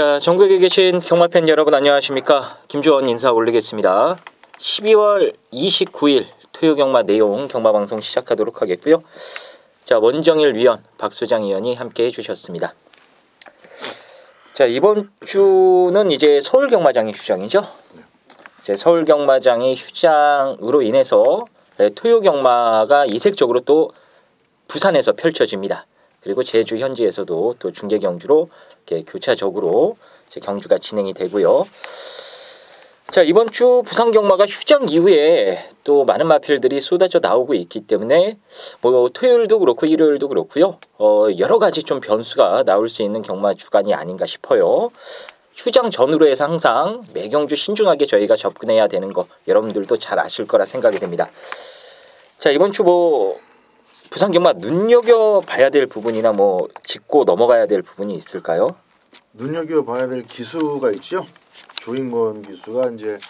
자, 전국에 계신 경마팬 여러분 안녕하십니까? 김주원 인사 올리겠습니다. 12월 29일 토요 경마 내용 경마방송 시작하도록 하겠고요. 자, 원정일 위원, 박소장 위원이 함께 해주셨습니다. 자, 이번 주는 이제 서울 경마장이 휴장이죠. 이제 서울 경마장이 휴장으로 인해서 토요 경마가 이색적으로 또 부산에서 펼쳐집니다. 그리고 제주 현지에서도 또 중계 경주로 이렇게 교차적으로 이제 경주가 진행이 되고요. 자, 이번 주 부산 경마가 휴장 이후에 또 많은 마필들이 쏟아져 나오고 있기 때문에 뭐 토요일도 그렇고 일요일도 그렇고요. 여러 가지 좀 변수가 나올 수 있는 경마 주간이 아닌가 싶어요. 휴장 전후로 해서 항상 매경주 신중하게 저희가 접근해야 되는 거 여러분들도 잘 아실 거라 생각이 됩니다. 자, 이번 주 뭐 부산 경마 눈여겨봐야 될 부분이나 뭐 짚고 넘어가야 될 부분이 있을까요? 눈여겨봐야 될 기수가 있죠. 조인권 기수가 이제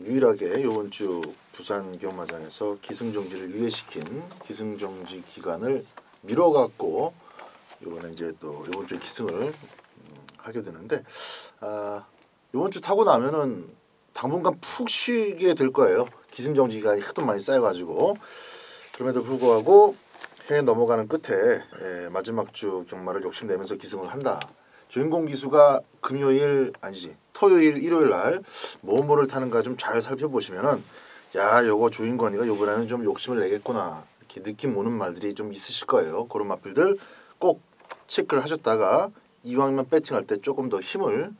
유일하게 이번 주 부산 경마장에서 기승정지를 유예시킨 기승정지 기간을 미뤄갖고 이번에 이제 또 이번 주에 기승을 하게 되는데 이번 주 타고 나면은 당분간 푹 쉬게 될 거예요. 기승정지 기간이 하도 많이 쌓여가지고. 그럼에도 불구하고 해 넘어가는 끝에 마지막 주 경마를 욕심내면서 기승을 한다. 조인권 기수가 금요일 아니지 토요일 일요일 날 뭐를 타는가 좀 잘 살펴보시면은 야 요거 조인권이가 요번에는 좀 욕심을 내겠구나 이렇게 느낌 오는 말들이 좀 있으실 거예요. 그런 마필들 꼭 체크를 하셨다가 이왕이면 배팅할 때 조금 더 힘을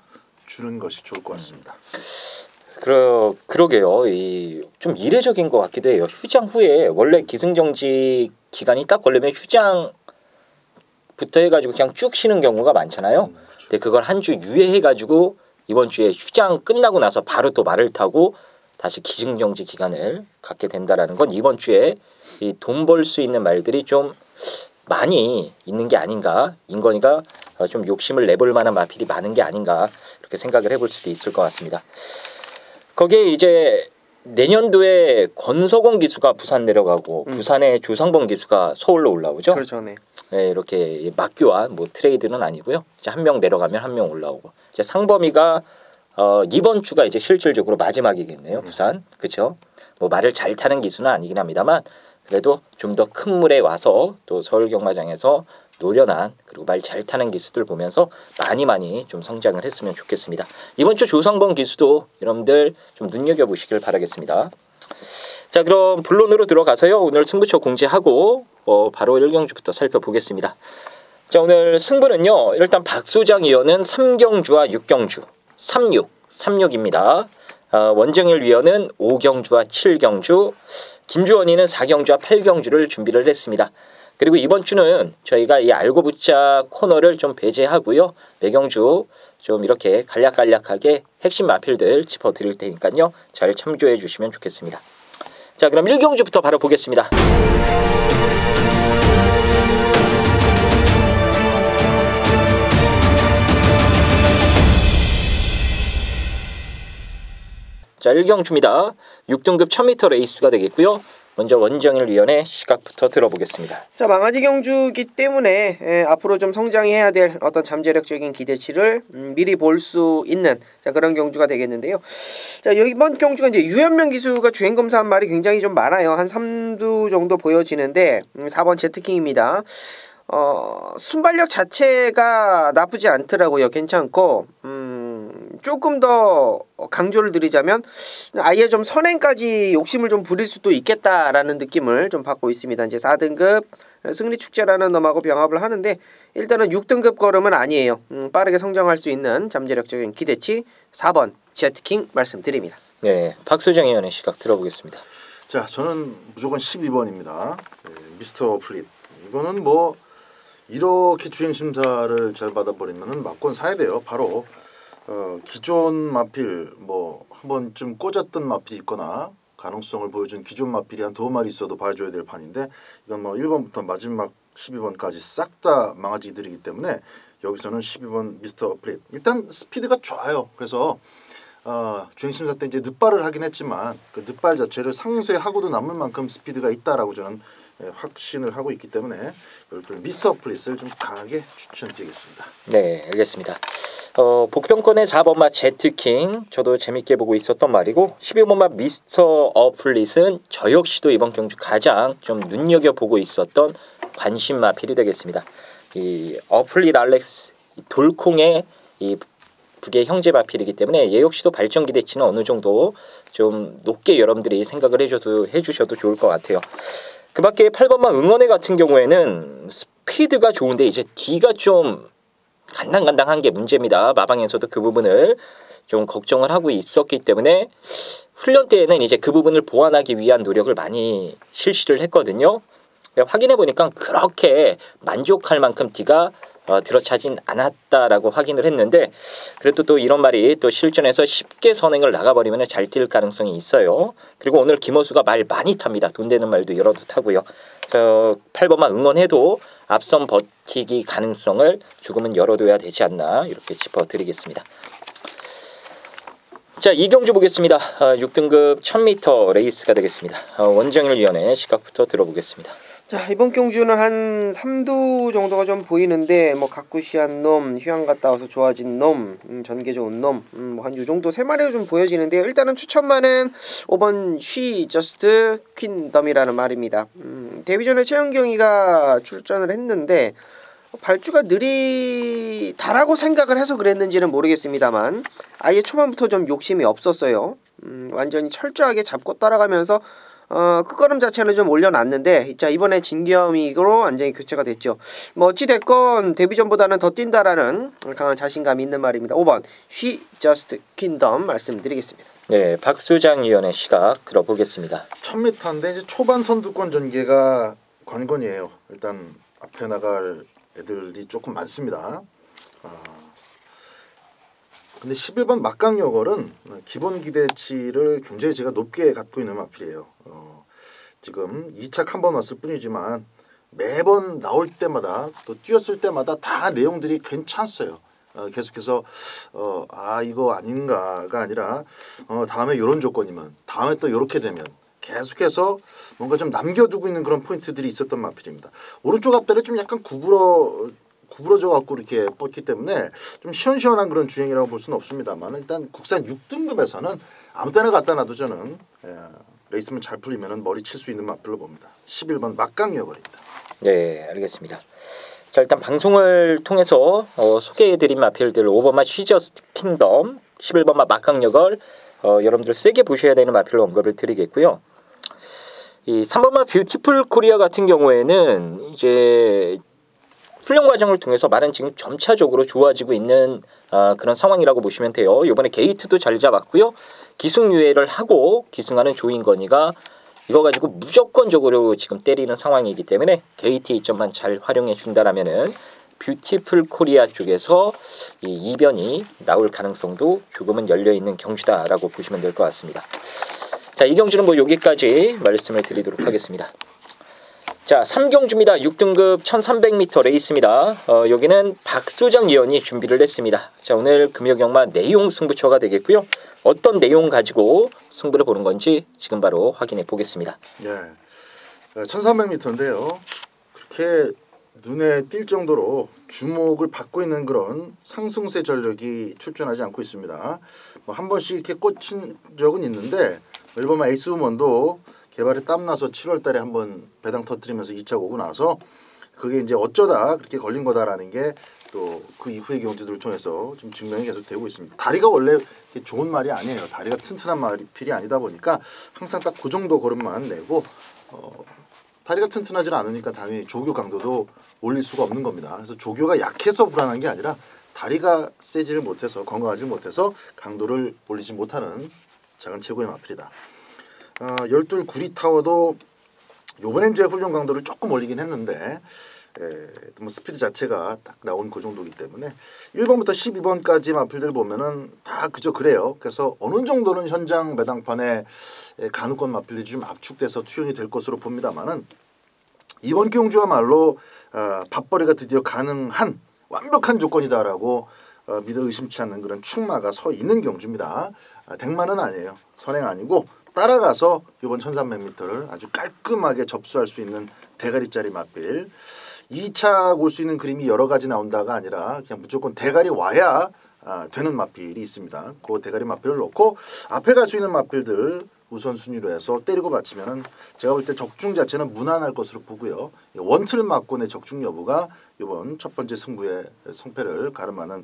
주는 것이 좋을 것 같습니다. 그러게요. 좀 이례적인 것 같기도 해요. 휴장 후에 원래 기승정지 기간이 딱 걸리면 휴장부터 해가지고 그냥 쭉 쉬는 경우가 많잖아요. 그렇죠. 근데 그걸 한 주 유예해가지고 이번 주에 휴장 끝나고 나서 바로 또 말을 타고 다시 기승정지 기간을 갖게 된다라는 건 이번 주에 돈 벌 수 있는 말들이 좀 많이 있는 게 아닌가. 인건이가 좀 욕심을 내볼 만한 마필이 많은 게 아닌가 이렇게 생각을 해볼 수도 있을 것 같습니다. 거기에 이제 내년도에 권석원 기수가 부산 내려가고 부산에 조상범 기수가 서울로 올라오죠. 그렇죠, 네. 네, 이렇게 막교환 뭐 트레이드는 아니고요. 이제 한 명 내려가면 한 명 올라오고. 이제 상범이가 이번 주가 이제 실질적으로 마지막이겠네요. 부산, 그렇죠. 뭐 말을 잘 타는 기수는 아니긴 합니다만 그래도 좀 더 큰 물에 와서 또 서울 경마장에서 노련한 그리고 말 잘 타는 기수들 보면서 많이 좀 성장을 했으면 좋겠습니다. 이번 주 조상범 기수도 여러분들 좀 눈여겨보시길 바라겠습니다. 자, 그럼 본론으로 들어가서요. 오늘 승부처 공지하고 바로 1경주부터 살펴보겠습니다. 자, 오늘 승부는요. 일단 박소장 위원은 3경주와 6경주 36입니다. 원정일 위원은 5경주와 7경주, 김주원이는 4경주와 8경주를 준비를 했습니다. 그리고 이번 주는 저희가 이 알고 붙자 코너를 좀 배제하고요. 매경주 좀 이렇게 간략하게 핵심 마필들 짚어드릴 테니까요. 잘 참조해 주시면 좋겠습니다. 자, 그럼 1경주부터 바로 보겠습니다. 자, 1경주입니다. 6등급 1000m 레이스가 되겠고요. 먼저 원정일 위원의 시각부터 들어보겠습니다. 자, 망아지 경주기 때문에 앞으로 좀 성장해야 될 어떤 잠재력적인 기대치를 미리 볼 수 있는 그런 경주가 되겠는데요. 자, 이번 경주가 이제 유현명 기수가 주행 검사한 말이 굉장히 좀 많아요. 한 3두 정도 보여지는데 4번 제트킹입니다. 순발력 자체가 나쁘지 않더라고요. 괜찮고 조금 더 강조를 드리자면 아예 좀 선행까지 욕심을 좀 부릴 수도 있겠다라는 느낌을 좀 받고 있습니다. 이제 4등급 승리축제라는 놈하고 병합을 하는데 일단은 6등급 걸음은 아니에요. 빠르게 성장할 수 있는 잠재력적인 기대치 4번 제트킹 말씀드립니다. 네, 박소장 의원의 시각 들어보겠습니다. 자, 저는 무조건 12번입니다. 미스터 플릿. 이거는 뭐 이렇게 주행 심사를 잘 받아버리면은 막권 사야 돼요. 바로 기존 마필 뭐 한 번쯤 꽂았던 마필이 있거나 가능성을 보여준 기존 마필이 한 2마리 있어도 봐줘야 될 판인데 이건 뭐 1번부터 마지막 12번까지 싹 다 망아지들이기 때문에 여기서는 12번 미스터 플릿. 일단 스피드가 좋아요. 그래서 주행심사 때 이제 늑발을 하긴 했지만 그 늑발 자체를 상쇄하고도 남을 만큼 스피드가 있다라고 저는 확신을 하고 있기 때문에 열둘 미스터 플리스를 좀 강하게 추천드리겠습니다. 네, 알겠습니다. 복병권의 4번마 제트킹 저도 재밌게 보고 있었던 말이고 12번마 미스터 어플릿은 저 역시도 이번 경주 가장 좀 눈여겨보고 있었던 관심 마필이 되겠습니다. 이 어플릿 알렉스 돌콩의 이 북의 형제 마필이기 때문에 얘 역시도 발전 기대치는 어느 정도 좀 높게 여러분들이 생각을 해주셔도 좋을 것 같아요. 그 밖에 8번마 응원회 같은 경우에는 스피드가 좋은데 이제 D가 좀 간당간당한 게 문제입니다. 마방에서도 그 부분을 좀 걱정을 하고 있었기 때문에 훈련 때에는 이제 그 부분을 보완하기 위한 노력을 많이 실시를 했거든요. 확인해 보니까 그렇게 만족할 만큼 D가 들어차진 않았다라고 확인을 했는데 그래도 또 이런 말이 또 실전에서 쉽게 선행을 나가버리면 잘 뛸 가능성이 있어요. 그리고 오늘 김호수가 말 많이 탑니다. 돈 되는 말도 여러도 타고요. 8번만 응원해도 앞선 버티기 가능성을 조금은 열어둬야 되지 않나 이렇게 짚어드리겠습니다. 자, 이 경주 보겠습니다. 6등급 1000m 레이스가 되겠습니다. 원정일 위원의 시각부터 들어보겠습니다. 자, 이번 경주는 한 3두 정도가 좀 보이는데 뭐 가쿠시한 놈, 휴양 갔다 와서 좋아진 놈, 전개 좋은 놈, 뭐 한 요 정도 세 마리가 좀 보여지는데요. 일단은 추천만은 5번 쉬 저스트 퀸덤이라는 말입니다. 데뷔 전에 최영경이가 출전을 했는데 발주가 느리다라고 생각을 해서 그랬는지는 모르겠습니다만 아예 초반부터 좀 욕심이 없었어요. 완전히 철저하게 잡고 따라가면서 끝걸음 자체는 좀 올려놨는데 자 이번에 진겸이로 완전히 교체가 됐죠. 뭐 어찌됐건 데뷔전보다는 더 뛴다라는 강한 자신감이 있는 말입니다. 5번 She Just Kingdom 말씀드리겠습니다. 네, 박수장 위원의 시각 들어보겠습니다. 1000m인데 이제 초반 선두권 전개가 관건이에요. 일단 앞에 나갈 애들이 조금 많습니다. 근데 11번 막강여걸은 기본 기대치를 굉장히 제가 높게 갖고 있는 마필이에요. 지금 2착 한 번 왔을 뿐이지만 매번 나올 때마다 또 뛰었을 때마다 다 내용들이 괜찮았어요. 계속해서 이거 아닌가가 아니라 다음에 이런 조건이면 다음에 또 이렇게 되면 계속해서 뭔가 좀 남겨두고 있는 그런 포인트들이 있었던 마필입니다. 오른쪽 앞다리 좀 약간 구부러져 갖고 이렇게 뻗기 때문에 좀 시원시원한 그런 주행이라고 볼 수는 없습니다만 일단 국산 6등급에서는 아무 때나 갖다 놔도 저는 레이스만 잘 풀리면 머리 칠 수 있는 마필로 봅니다. 11번 막강여걸입니다. 네, 알겠습니다. 자, 일단 방송을 통해서 소개해드린 마필들 5번마 쉬저스트 킹덤, 11번마 막강여걸 여러분들 세게 보셔야 되는 마필로 언급을 드리겠고요. 이 3번마 뷰티풀 코리아 같은 경우에는 이제 훈련 과정을 통해서 말은 지금 점차적으로 좋아지고 있는 그런 상황이라고 보시면 돼요. 이번에 게이트도 잘 잡았고요. 기승 유예를 하고 기승하는 조인건이가 이거 가지고 무조건적으로 지금 때리는 상황이기 때문에 게이트 이점만 잘 활용해 준다라면은 뷰티풀 코리아 쪽에서 이 이변이 나올 가능성도 조금은 열려 있는 경주다라고 보시면 될 것 같습니다. 자, 이 경주는 뭐 여기까지 말씀을 드리도록 하겠습니다. 자, 3경주입니다. 6등급 1300m 레이스입니다. 여기는 박소장 위원이 준비를 했습니다. 자, 오늘 금요경마 내용 승부처가 되겠고요. 어떤 내용 가지고 승부를 보는 건지 지금 바로 확인해 보겠습니다. 네, 1300m인데요. 그렇게 눈에 띌 정도로 주목을 받고 있는 그런 상승세 전력이 출전하지 않고 있습니다. 뭐 한 번씩 이렇게 꽂힌 적은 있는데 일본 에이스 우먼도 개발에 땀나서 7월달에 한번 배당 터뜨리면서 2차 오고 나서 그게 이제 어쩌다 그렇게 걸린 거다라는 게 또 그 이후의 경주들을 통해서 좀 증명이 계속 되고 있습니다. 다리가 원래 좋은 말이 아니에요. 다리가 튼튼한 말이 아니다 보니까 항상 딱 그 정도 걸음만 내고 다리가 튼튼하지 않으니까 당연히 조교 강도도 올릴 수가 없는 겁니다. 그래서 조교가 약해서 불안한 게 아니라 다리가 세지를 못해서 건강하지 못해서 강도를 올리지 못하는 작은 최고의 마필이다. 12 구리타워도 요번엔 이제 훈련 강도를 조금 올리긴 했는데 뭐 스피드 자체가 딱 나온 그 정도이기 때문에 1번부터 12번까지 마필들 보면은 다 그저 그래요. 그래서 어느 정도는 현장 매당판에 간우권 마필들이 좀 압축돼서 투영이 될 것으로 봅니다만은 이번 경주야말로 밥벌이가 드디어 가능한 완벽한 조건이다라고 믿어 의심치 않는 그런 충마가 서 있는 경주입니다. 댕만은 아니에요. 선행 아니고 따라가서 이번 1300m를 아주 깔끔하게 접수할 수 있는 대가리짜리 맞빌. 2차 올 수 있는 그림이 여러 가지 나온다가 아니라 그냥 무조건 대가리 와야 되는 맞빌이 있습니다. 그 대가리 맞빌을 놓고 앞에 갈 수 있는 맞빌들 우선순위로 해서 때리고 받치면은 제가 볼 때 적중 자체는 무난할 것으로 보고요. 원틀 맞권의 적중 여부가 이번 첫 번째 승부의 성패를 가름하는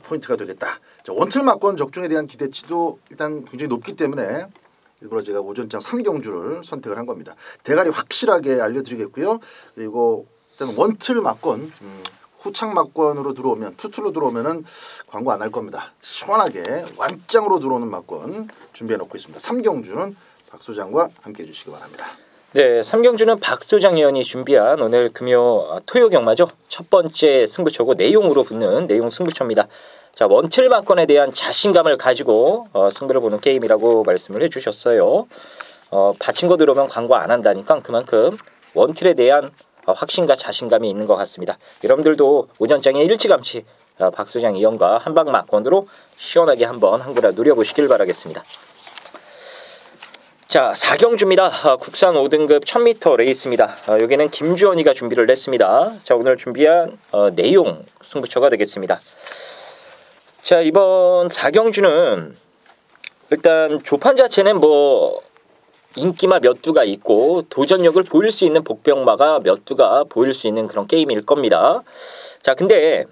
포인트가 되겠다. 자, 원틀 맞권 적중에 대한 기대치도 일단 굉장히 높기 때문에 일부러 제가 오전장 3경주를 선택을 한 겁니다. 대가리 확실하게 알려드리겠고요. 그리고 일단 원틀 맞권 후창 맞권으로 들어오면 투툴로 들어오면은 광고 안 할 겁니다. 시원하게 완짱으로 들어오는 맞권 준비해 놓고 있습니다. 3경주는 박 소장과 함께 해주시기 바랍니다. 네, 3경주는 박 소장 의원이 준비한 오늘 금요 토요 경마죠. 첫 번째 승부처고 내용으로 붙는 내용 승부처입니다. 자, 원틀 맞권에 대한 자신감을 가지고 승부를 보는 게임이라고 말씀을 해주셨어요. 받친 거 들어오면 광고 안 한다니까 그만큼 원틀에 대한 확신과 자신감이 있는 것 같습니다. 여러분들도 오전장에 일찌감치 박 소장 의원과 한방 맞권으로 시원하게 한번 한구라 노려보시길 바라겠습니다. 자, 4경주입니다. 국산 5등급 1000m 레이스입니다. 여기는 김주원이가 준비를 했습니다. 자, 오늘 준비한 내용 승부처가 되겠습니다. 자, 이번 4경주는 일단 조판 자체는 뭐 인기마 몇 두가 있고 도전력을 보일 수 있는 복병마가 몇 두가 보일 수 있는 그런 게임일 겁니다. 자, 근데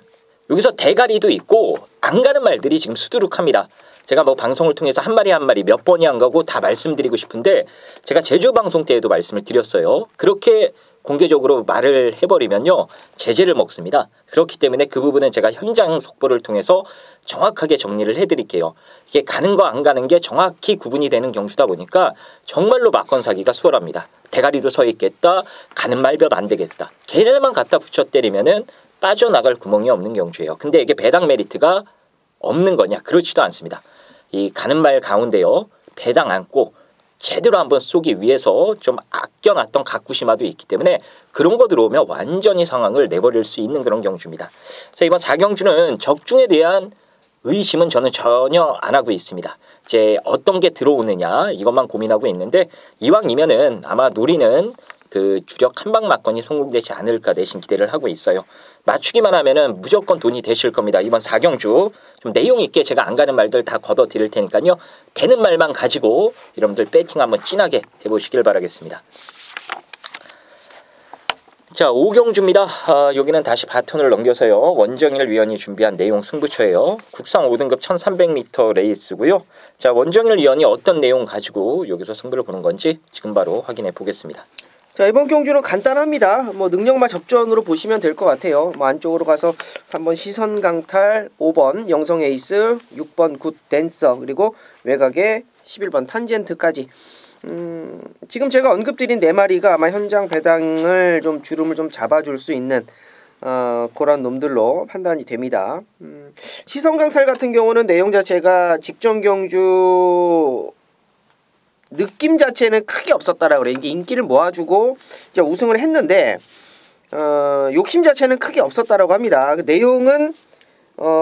여기서 대가리도 있고 안 가는 말들이 지금 수두룩합니다. 제가 뭐 방송을 통해서 한 마리 한 마리 몇 번이 안 가고 다 말씀드리고 싶은데 제가 제주 방송 때에도 말씀을 드렸어요. 그렇게 공개적으로 말을 해버리면요 제재를 먹습니다. 그렇기 때문에 그 부분은 제가 현장 속보를 통해서 정확하게 정리를 해드릴게요. 이게 가는 거 안 가는 게 정확히 구분이 되는 경주다 보니까 정말로 맞건 사기가 수월합니다. 대가리도 서 있겠다. 가는 말볕 안 되겠다. 걔네만 갖다 붙여 때리면은 빠져나갈 구멍이 없는 경주예요. 근데 이게 배당 메리트가 없는 거냐? 그렇지도 않습니다. 이 가는 말 가운데요 배당 안고 제대로 한번 쏘기 위해서 좀 아껴놨던 가쿠시마도 있기 때문에 그런 거 들어오면 완전히 상황을 내버릴 수 있는 그런 경주입니다. 자, 이번 4경주는 적중에 대한 의심은 저는 전혀 안 하고 있습니다. 이제 어떤 게 들어오느냐 이것만 고민하고 있는데 이왕이면은 아마 노리는 그 주력 한방 맞건이 성공되지 않을까 내심 기대를 하고 있어요. 맞추기만 하면은 무조건 돈이 되실 겁니다. 이번 4경주 좀 내용 있게 제가 안 가는 말들 다 걷어 드릴 테니까요. 되는 말만 가지고 여러분들 배팅 한번 진하게 해보시길 바라겠습니다. 자, 5경주입니다. 여기는 다시 바톤을 넘겨서요. 원정일 위원이 준비한 내용 승부처예요. 국산 5등급 1300m 레이스고요. 자, 원정일 위원이 어떤 내용 가지고 여기서 승부를 보는 건지 지금 바로 확인해 보겠습니다. 자, 이번 경주는 간단합니다. 뭐 능력마 접전으로 보시면 될 것 같아요. 뭐 안쪽으로 가서 3번 시선 강탈, 5번 영성 에이스, 6번 굿 댄서, 그리고 외곽에 11번 탄젠트까지. 지금 제가 언급드린 4마리가 아마 현장 배당을 좀 주름을 좀 잡아줄 수 있는 그런 놈들로 판단이 됩니다. 시선 강탈 같은 경우는 내용 자체가 직전 경주 느낌 자체는 크게 없었다라고 그래요. 이게 인기를 모아주고 이제 우승을 했는데 욕심 자체는 크게 없었다라고 합니다. 그 내용은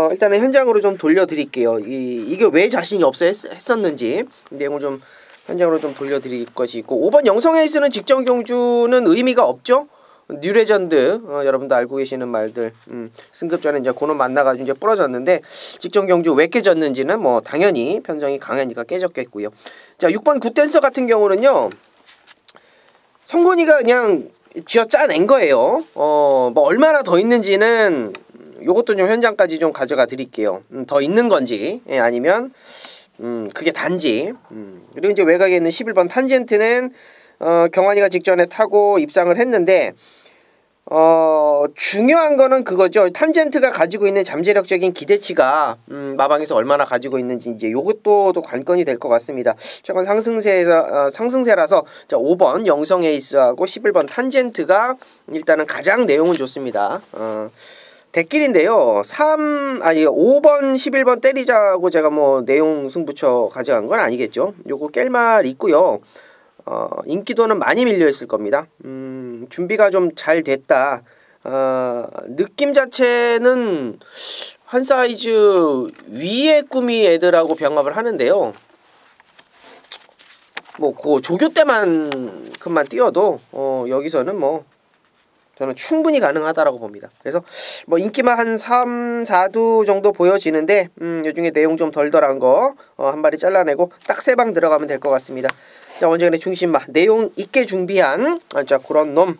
일단은 현장으로 좀 돌려드릴게요. 이게 왜 자신이 없어 했었는지 내용을 좀 현장으로 좀 돌려드릴 것이 있고 5번 영성 에이스는 직전 경주는 의미가 없죠. 뉴레전드 여러분도 알고 계시는 말들 승급 전에 이제 고놈 만나가지고 이제 부러졌는데 직전 경주 왜 깨졌는지는 뭐 당연히 편성이 강하니까 깨졌겠고요. 자 6번 굿댄서 같은 경우는요 성곤이가 그냥 쥐어 짜낸 거예요. 뭐 얼마나 더 있는지는 요것도 좀 현장까지 좀 가져가 드릴게요. 더 있는 건지 아니면 그게 단지 그리고 이제 외곽에 있는 11번 탄젠트는 경환이가 직전에 타고 입상을 했는데 중요한 거는 그거죠. 탄젠트가 가지고 있는 잠재력적인 기대치가 마방에서 얼마나 가지고 있는지 이제 요것도 또 관건이 될 것 같습니다. 최근 상승세라서 자 5번 영성 에이스하고 11번 탄젠트가 일단은 가장 내용은 좋습니다. 대길인데요. 5번 11번 때리자고 제가 뭐 내용 승부처 가져간 건 아니겠죠. 요거 깰 말 있고요. 인기도는 많이 밀려있을 겁니다. 준비가 좀 잘 됐다. 느낌 자체는 한 사이즈 위의 꿈이 애들하고 병합을 하는데요. 뭐 그 조교 때만큼만 뛰어도 여기서는 뭐 저는 충분히 가능하다라고 봅니다. 그래서 뭐 인기만 한 3, 4두 정도 보여지는데 요중에 내용 좀 덜덜한 거 한 마리 잘라내고 딱 3방 들어가면 될 것 같습니다. 자, 원정의 중심마 내용 있게 준비한 자 그런 놈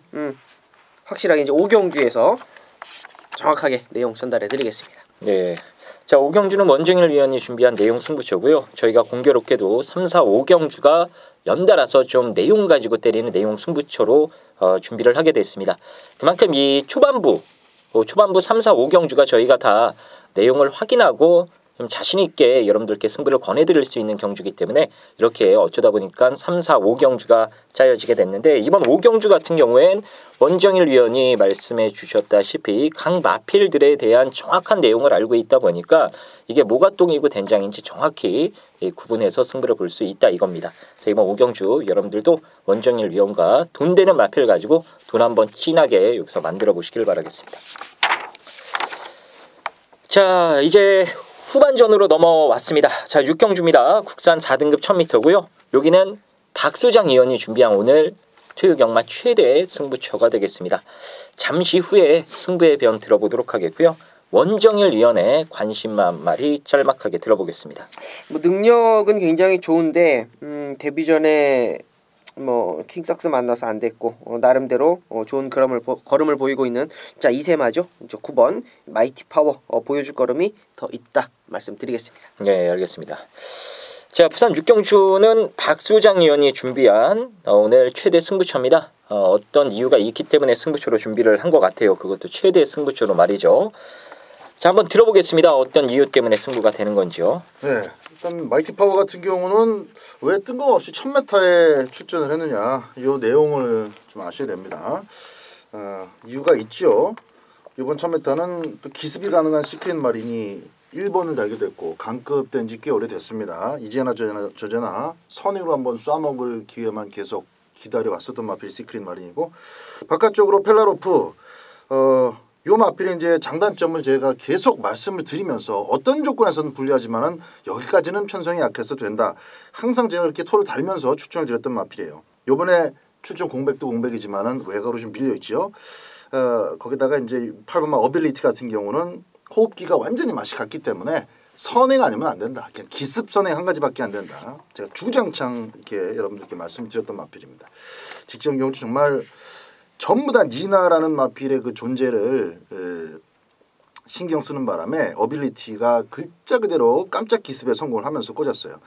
확실하게 이제 오경주에서 정확하게 내용 전달해 드리겠습니다. 네. 자, 오경주는 원정일 위원이 준비한 내용 승부처고요. 저희가 공교롭게도 3, 4, 5경주가 연달아서 좀 내용 가지고 때리는 내용 승부처로 준비를 하게 됐습니다. 그만큼 이 초반부 3, 4, 5경주가 저희가 다 내용을 확인하고 좀 자신 있게 여러분들께 승부를 권해드릴 수 있는 경주기 때문에 이렇게 어쩌다 보니까 3, 4, 5경주가 짜여지게 됐는데 이번 5경주 같은 경우엔 원정일 위원이 말씀해 주셨다시피 각 마필들에 대한 정확한 내용을 알고 있다 보니까 이게 뭐가 똥이고 된장인지 정확히 구분해서 승부를 볼 수 있다 이겁니다. 그래서 이번 5경주 여러분들도 원정일 위원과 돈 되는 마필 가지고 돈 한번 진하게 여기서 만들어 보시길 바라겠습니다. 자, 이제 후반전으로 넘어왔습니다. 자, 6경주입니다. 국산 4등급 1000m고요. 여기는 박소장 위원이 준비한 오늘 토요경마 최대 승부처가 되겠습니다. 잠시 후에 승부의 변 들어보도록 하겠고요. 원정일 위원의 관심마 한 마리 짤막하게 들어보겠습니다. 뭐 능력은 굉장히 좋은데 데뷔전에 뭐 킹삭스 만나서 안 됐고 나름대로 좋은 걸음을 보이고 있는 자 이세마죠. 9번 마이티 파워 보여줄 걸음이 더 있다 말씀드리겠습니다. 네, 알겠습니다. 자, 부산 6경주는 박소장 위원이 준비한 오늘 최대 승부처입니다. 어떤 이유가 있기 때문에 승부처로 준비를 한 것 같아요. 그것도 최대 승부처로 말이죠. 자, 한번 들어보겠습니다. 어떤 이유 때문에 승부가 되는 건지요. 네, 일단 마이티 파워 같은 경우는 왜 뜬금없이 1000m에 출전을 했느냐 이 내용을 좀 아셔야 됩니다. 이유가 있죠. 이번 1000m는 또 기습이 가능한 시크릿 마린이 1번을 달게 됐고 강급된 지 꽤 오래됐습니다. 이제나 저제나 선행으로 한번 쏴먹을 기회만 계속 기다려왔었던 마필 시크릿 마린이고 바깥쪽으로 펠라로프 요 마필의 이제 장단점을 제가 계속 말씀을 드리면서 어떤 조건에서는 불리하지만은 여기까지는 편성이 약해서 된다. 항상 제가 이렇게 토를 달면서 추천을 드렸던 마필이에요. 요번에 출전 공백도 공백이지만은 외곽으로 좀 밀려 있죠. 거기다가 이제 8번마 어빌리티 같은 경우는 호흡기가 완전히 맛이 갔기 때문에 선행 아니면 안 된다. 그냥 기습 선행 한 가지밖에 안 된다. 제가 주장창 이렇게 여러분들께 말씀드렸던 마필입니다. 직전 경주 정말 전부 다 니나라는 마필의 그 존재를 신경 쓰는 바람에 어빌리티가 글자 그대로 깜짝 기습에 성공을 하면서 꽂았어요.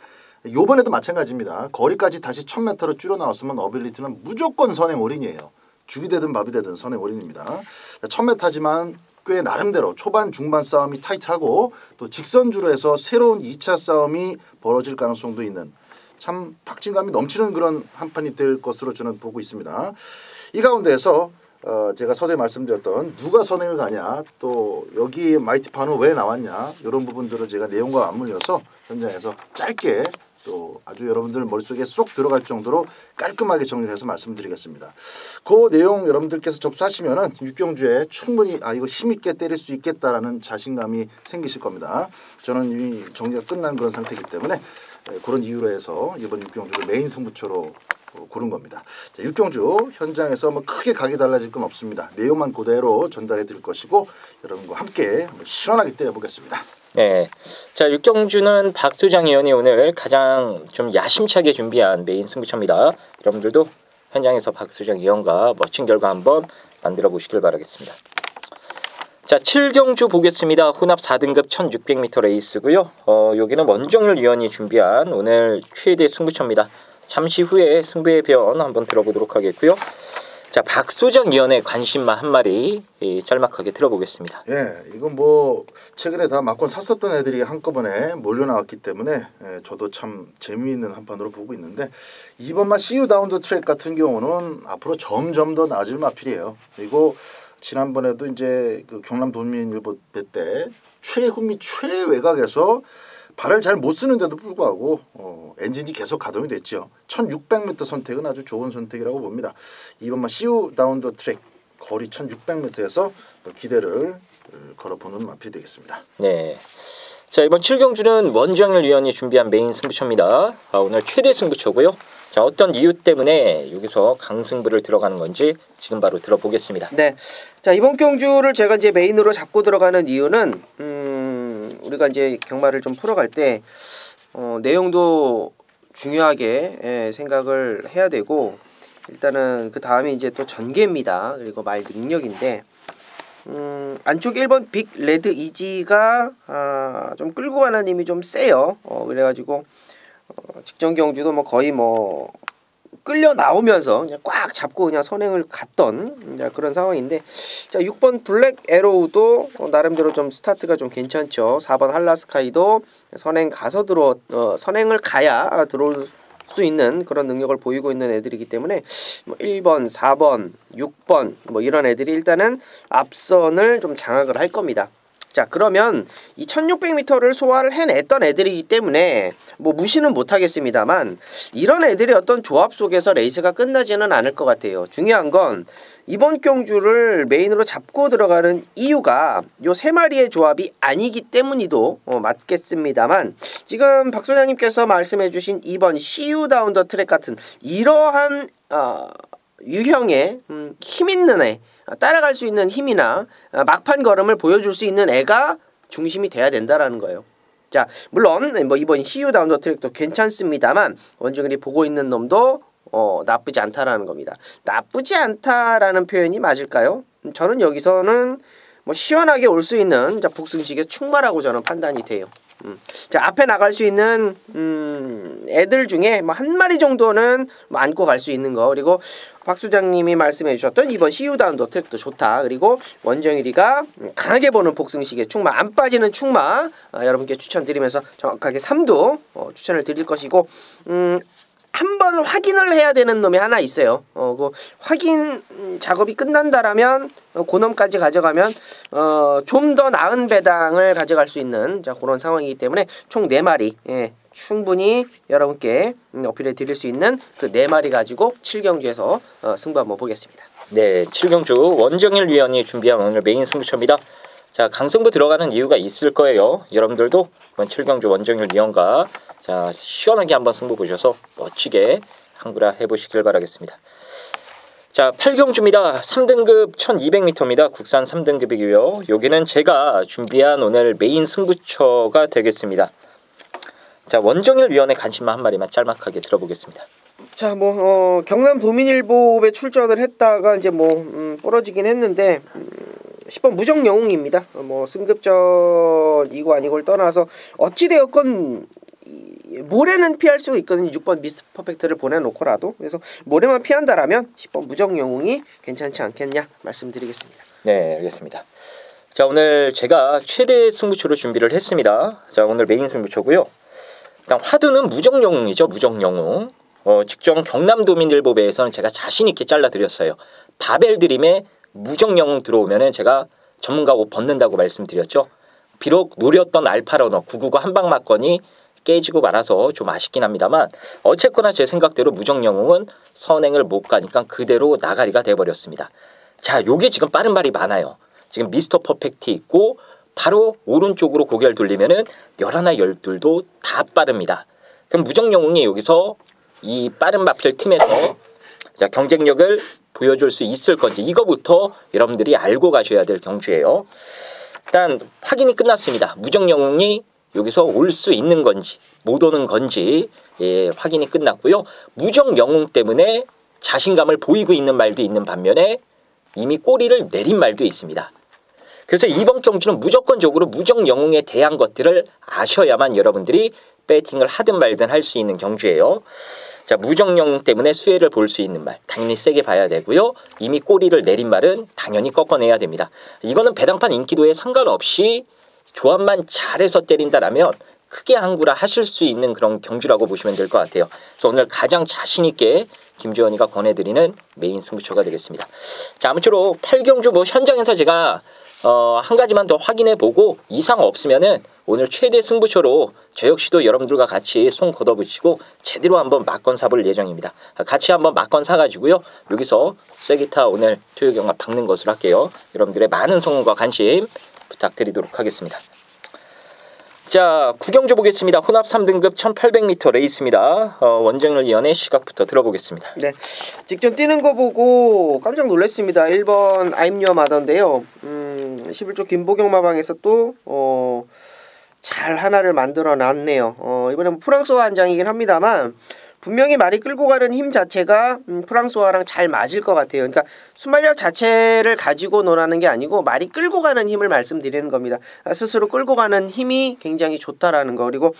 요번에도 마찬가지입니다. 거리까지 다시 1000m로 줄여 나왔으면 어빌리티는 무조건 선행 올인이에요. 죽이 되든 밥이 되든 선행 올인입니다. 1000m지만 꽤 나름대로 초반 중반 싸움이 타이트하고 또 직선주로 해서 새로운 2차 싸움이 벌어질 가능성도 있는 참 박진감이 넘치는 그런 한판이 될 것으로 저는 보고 있습니다. 이 가운데에서 제가 서두에 말씀드렸던 누가 선행을 가냐 또 여기 마이티 파는 왜 나왔냐 이런 부분들을 제가 내용과 맞물려서 현장에서 짧게 또 아주 여러분들 머릿속에 쏙 들어갈 정도로 깔끔하게 정리해서 말씀드리겠습니다. 그 내용 여러분들께서 접수하시면은 6경주에 충분히 이거 힘있게 때릴 수 있겠다라는 자신감이 생기실 겁니다. 저는 이미 정리가 끝난 그런 상태이기 때문에 그런 이유로 해서 이번 6경주를 메인 승부처로 고른 겁니다. 자, 6경주 현장에서 뭐 크게 각이 달라질 건 없습니다. 내용만 그대로 전달해 드릴 것이고 여러분과 함께 시원하게 때려보겠습니다. 네, 자 6경주는 박소장 위원이 오늘 가장 좀 야심차게 준비한 메인 승부처입니다. 여러분들도 현장에서 박소장 위원과 멋진 결과 한번 만들어 보시길 바라겠습니다. 자 7경주 보겠습니다. 혼합 4등급 1600m 레이스고요. 여기는 원정일 위원이 준비한 오늘 최대 승부처입니다. 잠시 후에 승부의 변 한번 들어보도록 하겠고요. 자 박소장 위원의 관심마 한 마리 짤막하게 들어보겠습니다. 예, 이건 뭐 최근에 다 막권 샀었던 애들이 한꺼번에 몰려 나왔기 때문에 저도 참 재미있는 한판으로 보고 있는데 이번만 CU 다운 더 트랙 같은 경우는 앞으로 점점 더 나아질 마필이에요. 그리고 지난번에도 이제 그 경남 도민일보 때 최후미 최외곽에서 발을 잘 못 쓰는데도 불구하고 엔진이 계속 가동이 됐죠. 1600m 선택은 아주 좋은 선택이라고 봅니다. 이번만 CU 다운 더 트랙 거리 1600m에서 기대를 걸어보는 마필이 되겠습니다. 네. 자 이번 7경주는 원정일 위원이 준비한 메인 승부처입니다. 오늘 최대 승부처고요. 자, 어떤 이유 때문에 여기서 강승부를 들어가는 건지 지금 바로 들어보겠습니다. 네. 자, 이번 경주를 제가 이제 메인으로 잡고 들어가는 이유는 우리가 이제 경마를 좀 풀어갈 때 내용도 중요하게 생각을 해야 되고, 일단은 그 다음에 이제 또 전개입니다. 그리고 말 능력인데, 안쪽 1번 빅 레드 이지가 좀 끌고 가는 힘이 좀 세요. 그래가지고 직전 경주도 뭐 거의 뭐 끌려 나오면서 그냥 꽉 잡고 그냥 선행을 갔던 그런 상황인데, 자 6번 블랙 에로우도 나름대로 좀 스타트가 좀 괜찮죠. 4번 할라스카이도 선행 가서 선행을 가야 들어올 수 있는 그런 능력을 보이고 있는 애들이기 때문에 뭐 1번, 4번, 6번 뭐 이런 애들이 일단은 앞선을 좀 장악을 할 겁니다. 자, 그러면 이 1600m를 소화를 해냈던 애들이기 때문에 뭐 무시는 못하겠습니다만, 이런 애들이 어떤 조합 속에서 레이스가 끝나지는 않을 것 같아요. 중요한 건 이번 경주를 메인으로 잡고 들어가는 이유가 요 세 마리의 조합이 아니기 때문이도 맞겠습니다만, 지금 박 소장님께서 말씀해주신 2번 CU 다운 더 트랙 같은 이러한 유형의 힘 있는 애, 따라갈 수 있는 힘이나 막판 걸음을 보여줄 수 있는 애가 중심이 돼야 된다라는 거예요. 자, 물론 뭐 이번 CU 다운 더 트랙도 괜찮습니다만, 원종일이 보고 있는 놈도 나쁘지 않다라는 겁니다. 나쁘지 않다라는 표현이 맞을까요? 저는 여기서는 뭐 시원하게 올 수 있는 복승식의 충마라고 저는 판단이 돼요. 자, 앞에 나갈 수 있는 애들 중에 뭐 한 마리 정도는 뭐 안고 갈 수 있는 거, 그리고 박 소장님이 말씀해 주셨던 이번 CU 다운 더 트랙도 좋다. 그리고 원정일이가 강하게 보는 복승식의 충마, 안 빠지는 충마 여러분께 추천드리면서 정확하게 3도 추천을 드릴 것이고, 한번 확인을 해야 되는 놈이 하나 있어요. 그 확인 작업이 끝난다라면 고놈까지 가져가면 좀 더 나은 배당을 가져갈 수 있는 그런 상황이기 때문에 총 4마리 충분히 여러분께 어필해 드릴 수 있는 그 4마리 가지고 7경주에서 승부 한번 보겠습니다. 네, 7경주 원정일 위원이 준비한 오늘 메인 승부처입니다. 자, 강승부 들어가는 이유가 있을 거예요. 여러분들도 이번 7경주 원정일 위원과 자 시원하게 한번 승부 보셔서 멋지게 한구라 해보시길 바라겠습니다. 자, 8경주입니다. 3등급 1200m입니다. 국산 3등급이고요. 여기는 제가 준비한 오늘 메인 승부처가 되겠습니다. 자, 원정일 위원의 관심만 한 마리만 짤막하게 들어보겠습니다. 자, 뭐 경남 도민일보에 출전을 했다가 이제 뭐 부러지긴 했는데 10번 무정영웅입니다. 뭐 승급전이고 아니고를 떠나서 어찌되었건 모래는 피할 수가 있거든요. 6번 미스 퍼펙트를 보내놓고라도. 그래서 모래만 피한다라면 10번 무정영웅이 괜찮지 않겠냐 말씀드리겠습니다. 네, 알겠습니다. 자, 오늘 제가 최대 승부처로 준비를 했습니다. 자, 오늘 메인 승부처고요. 일단 화두는 무정영웅이죠. 무정영웅. 직전 경남도민일보배에서는 제가 자신 있게 잘라드렸어요. 바벨드림에 무정영웅 들어오면은 제가 전문가 옷 벗는다고 말씀드렸죠. 비록 노렸던 알파러너 999 한방 맞건이 깨지고 말아서 좀 아쉽긴 합니다만, 어쨌거나 제 생각대로 무정영웅은 선행을 못 가니까 그대로 나가리가 돼버렸습니다. 자, 요게 지금 빠른 발이 많아요. 지금 미스터 퍼펙트 있고 바로 오른쪽으로 고개를 돌리면은 11, 12도 다 빠릅니다. 그럼 무정영웅이 여기서 이 빠른 마필 팀에서 자, 경쟁력을 보여줄 수 있을 건지 이거부터 여러분들이 알고 가셔야 될 경주예요. 일단 확인이 끝났습니다. 무정영웅이 여기서 올 수 있는 건지 못 오는 건지 확인이 끝났고요. 무정영웅 때문에 자신감을 보이고 있는 말도 있는 반면에 이미 꼬리를 내린 말도 있습니다. 그래서 이번 경주는 무조건적으로 무정영웅에 대한 것들을 아셔야만 여러분들이 배팅을 하든 말든 할 수 있는 경주예요. 자, 무정영웅 때문에 수혜를 볼 수 있는 말 당연히 세게 봐야 되고요. 이미 꼬리를 내린 말은 당연히 꺾어내야 됩니다. 이거는 배당판 인기도에 상관없이 조합만 잘해서 때린다라면 크게 한구라 하실 수 있는 그런 경주라고 보시면 될 것 같아요. 그래서 오늘 가장 자신 있게 김주원이가 권해드리는 메인 승부처가 되겠습니다. 자, 아무쪼록 8경주 뭐 현장에서 제가 한 가지만 더 확인해보고 이상 없으면은 오늘 최대 승부처로 저 역시도 여러분들과 같이 손 걷어붙이고 제대로 한번 막건 사볼 예정입니다. 같이 한번 막건 사가지고요. 여기서 쐐기타 오늘 토요경마 박는 것으로 할게요. 여러분들의 많은 성원과 관심 부탁드리도록 하겠습니다. 자, 구경주 보겠습니다. 혼합 3등급 1800m 레이스입니다. 원정열 위원의 시각부터 들어보겠습니다. 네, 직전 뛰는 거 보고 깜짝 놀랐습니다. 1번 I'm Your Mother인데요. 11조 김보경 마방에서 또 잘 하나를 만들어 놨네요. 이번엔 프랑스어 한 장이긴 합니다만 분명히 말이 끌고 가는 힘 자체가 프랑스어랑 잘 맞을 것 같아요. 그러니까 순발력 자체를 가지고 논하는 게 아니고 말이 끌고 가는 힘을 말씀드리는 겁니다. 스스로 끌고 가는 힘이 굉장히 좋다라는 거, 그리고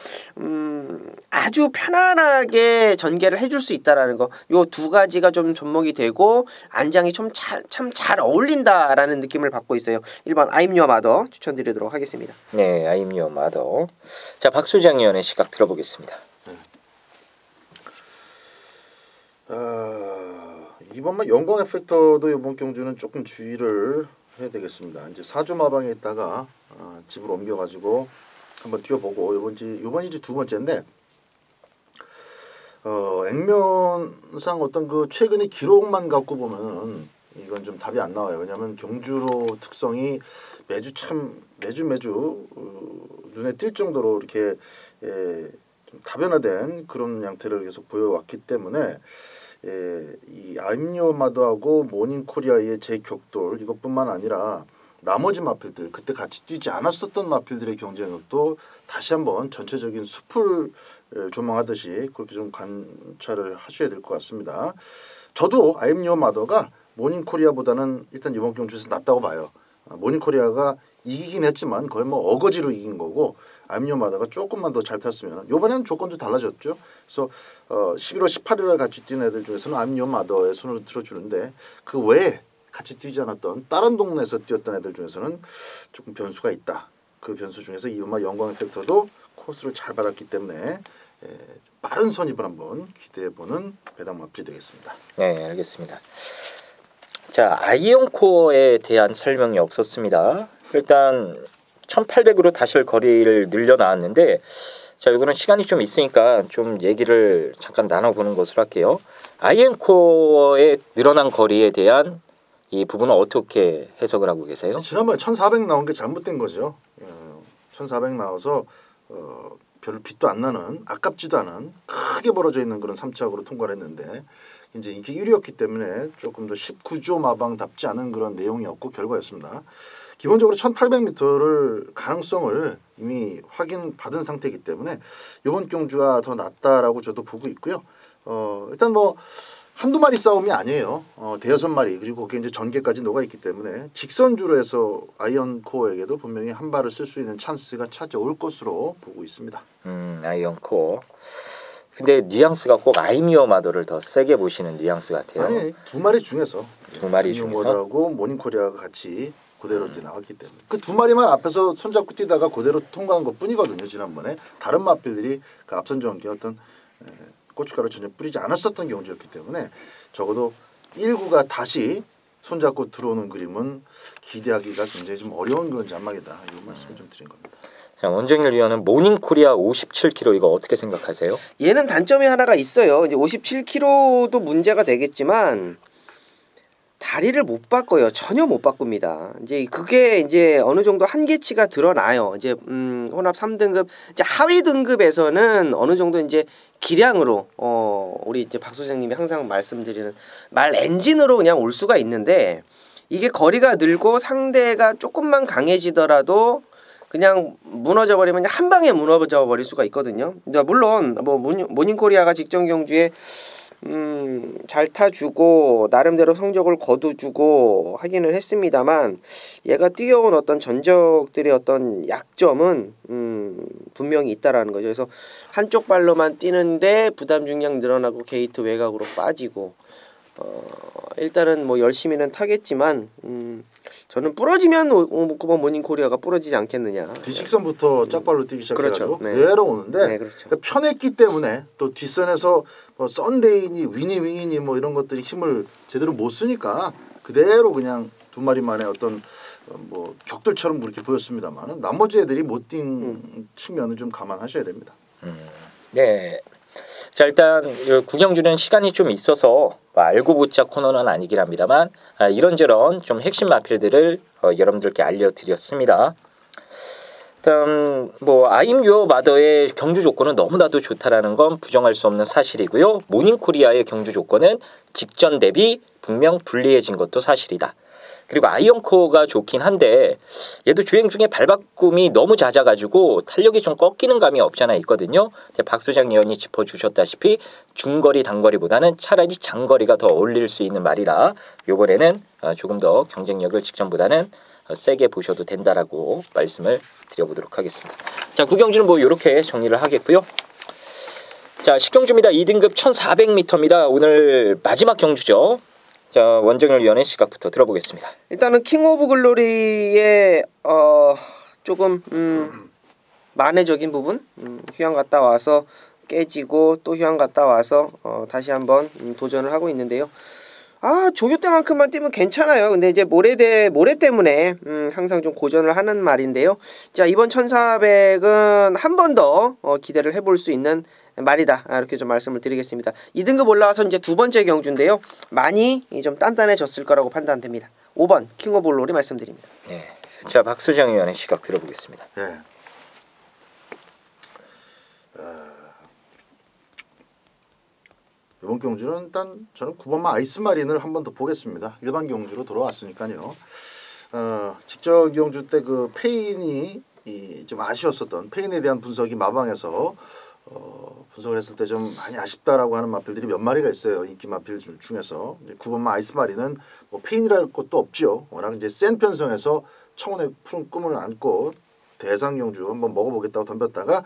아주 편안하게 전개를 해줄 수 있다라는 거, 요 두 가지가 좀 접목이 되고 안장이 참 잘 어울린다라는 느낌을 받고 있어요. 1번 I'm Your Mother 추천드리도록 하겠습니다. 네, I'm Your Mother. 자, 박수장 위원의 시각 들어보겠습니다. 이번만 영광 에펙터도 이번 경주는 조금 주의를 해야 되겠습니다. 이제 4조 마방에 있다가 집으로 옮겨가지고 한번 뛰어보고 이번이 두 번째인데 액면상 어떤 그 최근의 기록만 갖고 보면은 이건 좀 답이 안 나와요. 왜냐하면 경주로 특성이 매주 눈에 띌 정도로 이렇게 좀 다변화된 그런 양태를 계속 보여왔기 때문에 이 I'm Your Mother하고 모닝코리아의 재격돌 이것뿐만 아니라 나머지 마필들, 그때 같이 뛰지 않았었던 마필들의 경쟁력도 다시 한번 전체적인 숲을 조망하듯이 그렇게 좀 관찰을 하셔야 될 것 같습니다. 저도 I'm Your Mother가 모닝코리아보다는 일단 이번 경주에서 낫다고 봐요. 모닝코리아가 이기긴 했지만 거의 뭐 어거지로 이긴 거고 I'm Your Mother가 조금만 더 잘 탔으면 이번에는 조건도 달라졌죠. 그래서 11월 18일에 같이 뛴 애들 중에서는 I'm Your Mother에 손을 들어주는데 그 외에 같이 뛰지 않았던 다른 동네에서 뛰었던 애들 중에서는 조금 변수가 있다. 그 변수 중에서 이번만 영광 팩터도 코스를 잘 받았기 때문에 빠른 선입을 한번 기대해보는 배당 마필이 되겠습니다. 네, 알겠습니다. 자, 아이언코어에 대한 설명이 없었습니다. 일단 1800으로 다시 거리를 늘려나왔는데, 자, 이거는 시간이 좀 있으니까 좀 얘기를 잠깐 나눠보는 것으로 할게요. 아이언코어의 늘어난 거리에 대한 이 부분은 어떻게 해석을 하고 계세요? 지난번에 1400 나온 게 잘못된 거죠. 1400 나와서 별 빛도 안 나는, 아깝지도 않은 크게 벌어져 있는 그런 3차적으로 통과를 했는데 이제 이게 1위였기 때문에 조금 더 19조 마방답지 않은 그런 내용이었고 결과였습니다. 기본적으로 1800m를 가능성을 이미 확인받은 상태이기 때문에 이번 경주가 더 낫다라고 저도 보고 있고요. 일단 뭐 한두 마리 싸움이 아니에요. 대여섯 마리, 그리고 거기에 이제 전개까지 녹아있기 때문에 직선주로 해서 아이언코어에게도 분명히 한 발을 쓸 수 있는 찬스가 찾아올 것으로 보고 있습니다. 아이언코어. 근데 뉘앙스가 꼭 I'm Your Mother를 더 세게 보시는 뉘앙스 같아요. 아니, 두 마리 중에서 두 마리 중에서 하고 모닝코리아가 같이 그대로 이제 나왔기 때문에 그 두 마리만 앞에서 손잡고 뛰다가 그대로 통과한 것뿐이거든요. 지난번에 다른 마필들이 그 앞선 전개 어떤 고춧가루 전혀 뿌리지 않았었던 경주였기 때문에 적어도 1구가 다시 손잡고 들어오는 그림은 기대하기가 굉장히 좀 어려운 그런 전망이다. 이런 말씀을 좀 드린 겁니다. 자, 원정열 위원은 모닝코리아 57km 이거 어떻게 생각하세요? 얘는 단점이 하나가 있어요. 이제 57km도 문제가 되겠지만 다리를 못 바꿔요. 전혀 못 바꿉니다. 이제 그게 이제 어느 정도 한계치가 드러나요. 이제 혼합 3등급 이제 하위 등급에서는 어느 정도 이제 기량으로 우리 이제 박 소장님이 항상 말씀드리는 말 엔진으로 그냥 올 수가 있는데 이게 거리가 늘고 상대가 조금만 강해지더라도 그냥 무너져 버리면 한 방에 무너져 버릴 수가 있거든요. 그러니까 물론 뭐 모닝코리아가 직전 경주에 잘 타주고 나름대로 성적을 거두주고 하기는 했습니다만 얘가 뛰어온 어떤 전적들의 어떤 약점은 분명히 있다라는 거죠. 그래서 한쪽 발로만 뛰는데 부담 중량 늘어나고 게이트 외곽으로 빠지고 일단은 뭐 열심히는 타겠지만 저는 부러지면 9번 모닝코리아가 부러지지 않겠느냐. 뒷직선부터 짝발로 뛰기 시작해가지고 그렇죠. 네. 그대로 오는데 네, 그렇죠. 그러니까 편했기 때문에 또 뒷선에서 뭐 썬데이니 위니 뭐 이런 것들이 힘을 제대로 못 쓰니까 그대로 그냥 두 마리만의 어떤 뭐 격돌처럼 그렇게 보였습니다만 나머지 애들이 못 뛴 측면을 좀 감안하셔야 됩니다. 네. 자, 일단 구경주는 시간이 좀 있어서 알고 보자 코너는 아니긴 합니다만 이런저런 좀 핵심 마필들을 여러분들께 알려드렸습니다. 일단 뭐 아임 유어 마더의 경주 조건은 너무나도 좋다라는 건 부정할 수 없는 사실이고요. 모닝코리아의 경주 조건은 직전 대비 분명 불리해진 것도 사실이다. 그리고 아이언코어가 좋긴 한데 얘도 주행 중에 발바꿈이 너무 잦아가지고 탄력이 좀 꺾이는 감이 없잖아 있거든요. 근데 박 소장 의원이 짚어주셨다시피 중거리 단거리보다는 차라리 장거리가 더 어울릴 수 있는 말이라 이번에는 조금 더 경쟁력을 직전보다는 세게 보셔도 된다라고 말씀을 드려보도록 하겠습니다. 자, 구경주는 뭐 이렇게 정리를 하겠고요. 자, 식경주입니다. 2등급 1400m입니다. 오늘 마지막 경주죠. 자, 원정열 위원의 시각부터 들어보겠습니다. 일단은 킹 오브 글로리의 조금 만회적인 부분, 휴양 갔다 와서 깨지고 또 휴양 갔다 와서 다시 한번 도전을 하고 있는데요. 조교 때만큼만 뛰면 괜찮아요. 근데 이제 모래 때문에 항상 좀 고전을 하는 말인데요. 자, 이번 1400은 한 번 더 기대를 해볼 수 있는 말이다. 이렇게 좀 말씀을 드리겠습니다. 2등급 올라와서 이제 두 번째 경주인데요. 많이 좀 단단해졌을 거라고 판단됩니다. 5번 킹 오브 글로리 말씀드립니다. 네. 자, 박수장 의원의 시각 들어보겠습니다. 네. 이번 경주는 일단 저는 9번마 아이스마린을 한 번 더 보겠습니다. 일반 경주로 돌아왔으니까요. 직접 경주 때 그 페인이 좀 아쉬웠었던 페인에 대한 분석이 마방에서 분석을 했을 때 좀 많이 아쉽다라고 하는 마필들이 몇 마리가 있어요. 인기 마필 중에서 9번마 아이스마린은 뭐 페인이랄 것도 없지요. 워낙 이제 센 편성에서 청운의 푸른 꿈을 안고 대상 경주 한번 먹어보겠다고 덤볐다가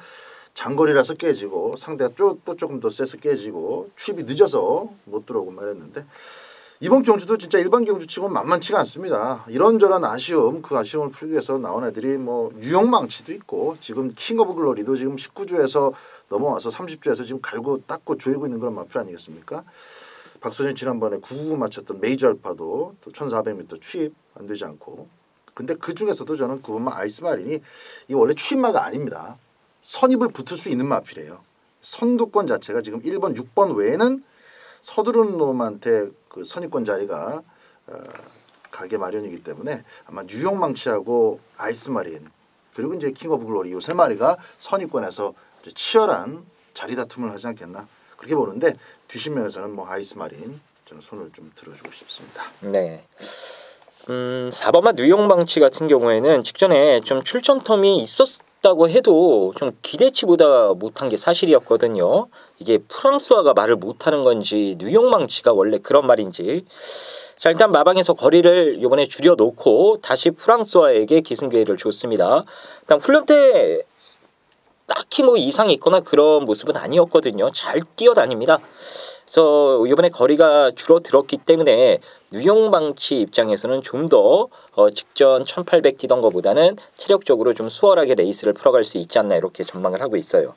장거리라서 깨지고 상대가 또 조금 더 세서 깨지고 취입이 늦어서 못 들어오고 말했는데 이번 경주도 진짜 일반 경주치고는 만만치가 않습니다. 이런저런 아쉬움, 그 아쉬움을 풀기 위해서 나온 애들이 뭐 유형망치도 있고 지금 킹 오브 글로리도 지금 19주에서 넘어와서 30주에서 지금 갈고 닦고 조이고 있는 그런 마필 아니겠습니까? 박소진 지난번에 999 맞췄던 메이저 알파도 또 1400m 취입 안 되지 않고 근데 그 중에서도 저는 9번마 아이스마린이 이 원래 취입마가 아닙니다. 선입을 붙을 수 있는 마필이에요. 선두권 자체가 지금 1번, 6번 외에는 서두르는 놈한테 그 선입권 자리가 가게 마련이기 때문에 아마 뉴욕망치하고 아이스마린 그리고 이제 킹 오브 글로리 이 세 마리가 선입권에서 치열한 자리 다툼을 하지 않겠나 그렇게 보는데 뒷면에서는 뭐 아이스마린 저는 손을 좀 들어주고 싶습니다. 네. 4번마 뉴욕망치 같은 경우에는 직전에 좀 출전 텀이 있었다고 해도 좀 기대치보다 못한 게 사실이었거든요. 이게 프랑스화가 말을 못하는 건지 뉴욕망치가 원래 그런 말인지. 자, 일단 마방에서 거리를 이번에 줄여놓고 다시 프랑스화에게 기승 기회를 줬습니다. 일단 훈련 때 딱히 뭐 이상이 있거나 그런 모습은 아니었거든요. 잘 뛰어다닙니다. 그래서 이번에 거리가 줄어들었기 때문에 뉴욕망치 입장에서는 좀 더 직전 1800 뛰던 것보다는 체력적으로 좀 수월하게 레이스를 풀어갈 수 있지 않나 이렇게 전망을 하고 있어요.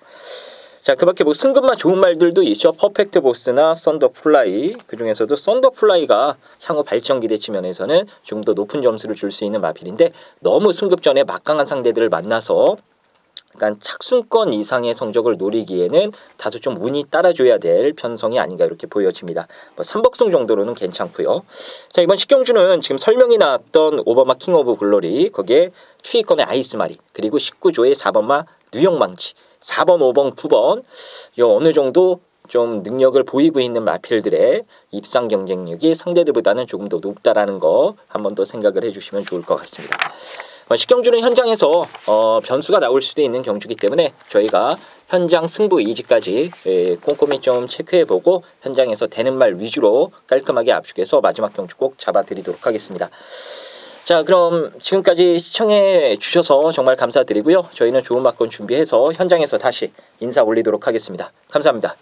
자, 그 밖에 뭐 승급만 좋은 말들도 있죠. 퍼펙트 보스나 썬더플라이, 그 중에서도 썬더플라이가 향후 발전 기대치 면에서는 좀 더 높은 점수를 줄 수 있는 마필인데 너무 승급 전에 막강한 상대들을 만나서 약간 착순권 이상의 성적을 노리기에는 다소 좀 운이 따라줘야 될 편성이 아닌가 이렇게 보여집니다. 뭐 삼복승 정도로는 괜찮고요. 자, 이번 식경주는 지금 설명이 나왔던 5번마 킹 오브 글로리, 거기에 추위권의 아이스마린, 그리고 19조의 4번마 뉴욕망치, 4번, 5번, 9번 요 어느 정도 좀 능력을 보이고 있는 마필들의 입상 경쟁력이 상대들보다는 조금 더 높다라는 거 한 번 더 생각을 해주시면 좋을 것 같습니다. 식경주는 현장에서 변수가 나올 수도 있는 경주이기 때문에 저희가 현장 승부 이지까지 꼼꼼히 좀 체크해보고 현장에서 되는 말 위주로 깔끔하게 압축해서 마지막 경주 꼭 잡아드리도록 하겠습니다. 자, 그럼 지금까지 시청해 주셔서 정말 감사드리고요. 저희는 좋은 막건 준비해서 현장에서 다시 인사 올리도록 하겠습니다. 감사합니다.